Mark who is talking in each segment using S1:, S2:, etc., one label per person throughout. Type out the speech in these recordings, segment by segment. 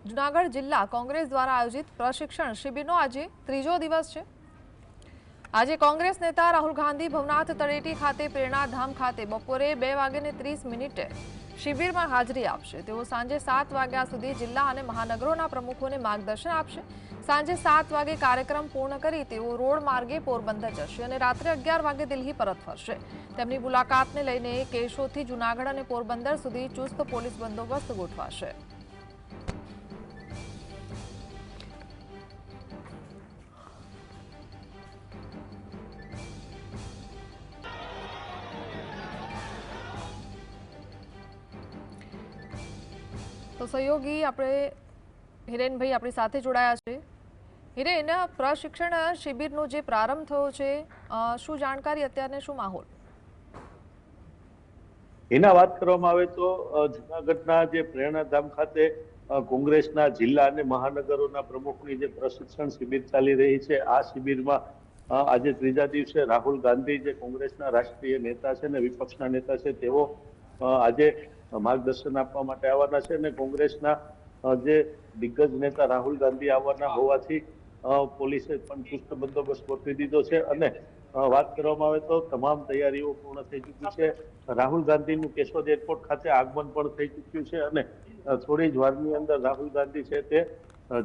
S1: જૂનાગઢ જિલ્લા કોંગ્રેસ દ્વારા આયોજિત પ્રશિક્ષણ શિબિરનો આજે ત્રીજો દિવસ છે। આજે કોંગ્રેસ નેતા રાહુલ ગાંધી ભવનાથ તળેટી ખાતે પ્રેરણાધામ ખાતે બપોરે 2:30 શિબિરમાં હાજરી આપશે। તેઓ સાંજે 7 વાગ્યા સુધી જિલ્લા અને મહાનગરોના પ્રમુખોને માર્ગદર્શન આપશે। સાંજે 7 વાગે કાર્યક્રમ પૂર્ણ કરી તેઓ રોડ માર્ગે પોરબંદર જશે અને રાત્રે 11 વાગે દિલ્હી પરત ફરશે। તેમની મુલાકાતને લઈને કેશોદથી જૂનાગઢ અને પોરબંદર સુધી ચુસ્ત પોલીસ બંદોબસ્ત ગોઠવાશે। तो सहयोगी આપણે હિરેનભાઈ આપણી સાથે જોડાયા છે। હિરેન, પ્રશિક્ષણ શિબિરનો જે પ્રારંભ થયો છે, શું જાણકારી અત્યારને શું માહોલ?
S2: એના વાત કરવામાં આવે તો જૂનાગઢના જે પ્રેરણાધામ ખાતે કોંગ્રેસના જિલ્લા અને મહાનગરોના પ્રમુખની જે પ્રશિક્ષણ શિબિર ચાલી રહી છે, આ શિબિરમાં આજે ત્રીજા દિવસે રાહુલ ગાંધી જે કોંગ્રેસના રાષ્ટ્રીય નેતા છે અને વિપક્ષના નેતા છે, તેઓ આજે માર્ગદર્શન આપવા માટે આવવાના છે અને કોંગ્રેસના જે દિગ્ગજ નેતા રાહુલ ગાંધી આવવાના હોવાથી પોલીસે પણ ચુસ્ત બંદોબસ્ત ગોઠવી દીધો છે અને વાત કરવામાં આવે તો તમામ તૈયારીઓ પૂર્ણ થઈ ચૂકી છે। રાહુલ ગાંધીનું કેશોદ એરપોર્ટ ખાતે આગમન પણ થઈ ચૂક્યું છે અને થોડી જ વારની અંદર રાહુલ ગાંધી છે તે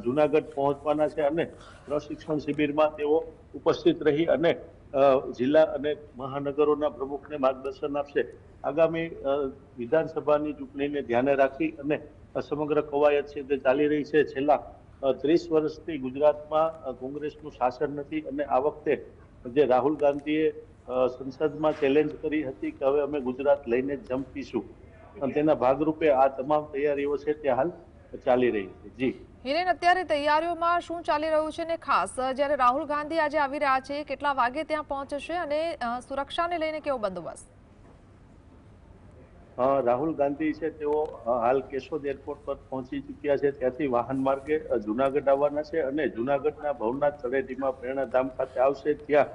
S2: જૂનાગઢ પહોંચવાના છે અને પ્રશિક્ષણ શિબિરમાં તેઓ ઉપસ્થિત રહી અને જિલ્લા અને મહાનગરોના પ્રમુખને માર્ગદર્શન આપશે। આગામી વિધાનસભાની ચૂંટણીને ધ્યાને રાખી અને સમગ્ર કવાયત છે તે ચાલી રહી છે। છેલ્લા 30 વર્ષથી ગુજરાતમાં કોંગ્રેસનું શાસન નથી અને આ વખતે જે રાહુલ ગાંધીએ સંસદમાં ચેલેન્જ કરી હતી કે હવે અમે ગુજરાત લઈને જ જંપીશું, તેના ભાગરૂપે આ તમામ તૈયારીઓ છે તે હાલ ચાલી રહી છે। જી
S1: હિરેન, અત્યારે તૈયારીઓમાં શું ચાલી રહ્યું છે ને ખાસ જ્યારે રાહુલ ગાંધી આજે આવી રહ્યા છે, કેટલા વાગે ત્યાં પહોંચશે અને સુરક્ષાને લઈને કેવો બંદોબસ્ત?
S2: રાહુલ ગાંધી છે તેઓ હાલ કેશોદ એરપોર્ટ પર પહોંચી ચૂક્યા છે। ત્યાંથી વાહન માર્ગે જૂનાગઢ આવવાના છે અને જૂનાગઢના ભવનાથ તળેટીમાં પ્રેરણાધામ ખાતે આવશે। ત્યાં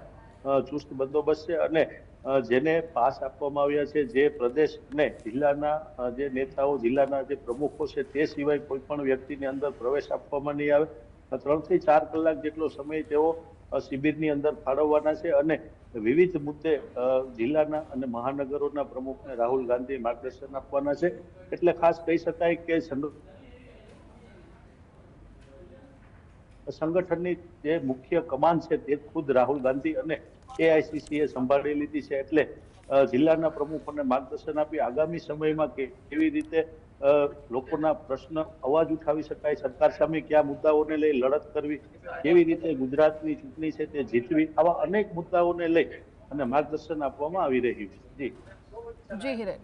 S2: ચુસ્ત બંદોબસ્ત છે અને જેને પાસ આપવામાં આવ્યા છે, જે પ્રદેશ અને જિલ્લાના જે નેતાઓ, જિલ્લાના જે પ્રમુખો છે, તે સિવાય કોઈ પણ વ્યક્તિની અંદર પ્રવેશ આપવામાં નહીં આવે। 3 થી 4 કલાક જેટલો સમય તેઓ શિબિરની અંદર ફાળવવાના છે અને વિવિધ મુદ્દે જિલ્લાના અને મહાનગરોના પ્રમુખને રાહુલ ગાંધી માર્ગદર્શન આપવાના છે। એટલે ખાસ કહી શકાય કે સંગઠનની જે મુખ્ય કમાન છે તે ખુદ રાહુલ ગાંધી અને એઆઈસીસી એ સંભાળી લીધી છે। એટલે જિલ્લાના પ્રમુખોને માર્ગદર્શન આપી આગામી સમયમાં કેવી રીતે લોકોના પ્રશ્ન અવાજ ઉઠાવી શકાય, સરકાર સામે કયા મુદ્દાઓને લઈ લડત કરવી, કેવી રીતે ગુજરાતની ચૂંટણી છે તે જીતવી, આવા અનેક મુદ્દાઓને લઈ અને માર્ગદર્શન આપવામાં આવી રહ્યું છે। જી
S1: જી હિરેન।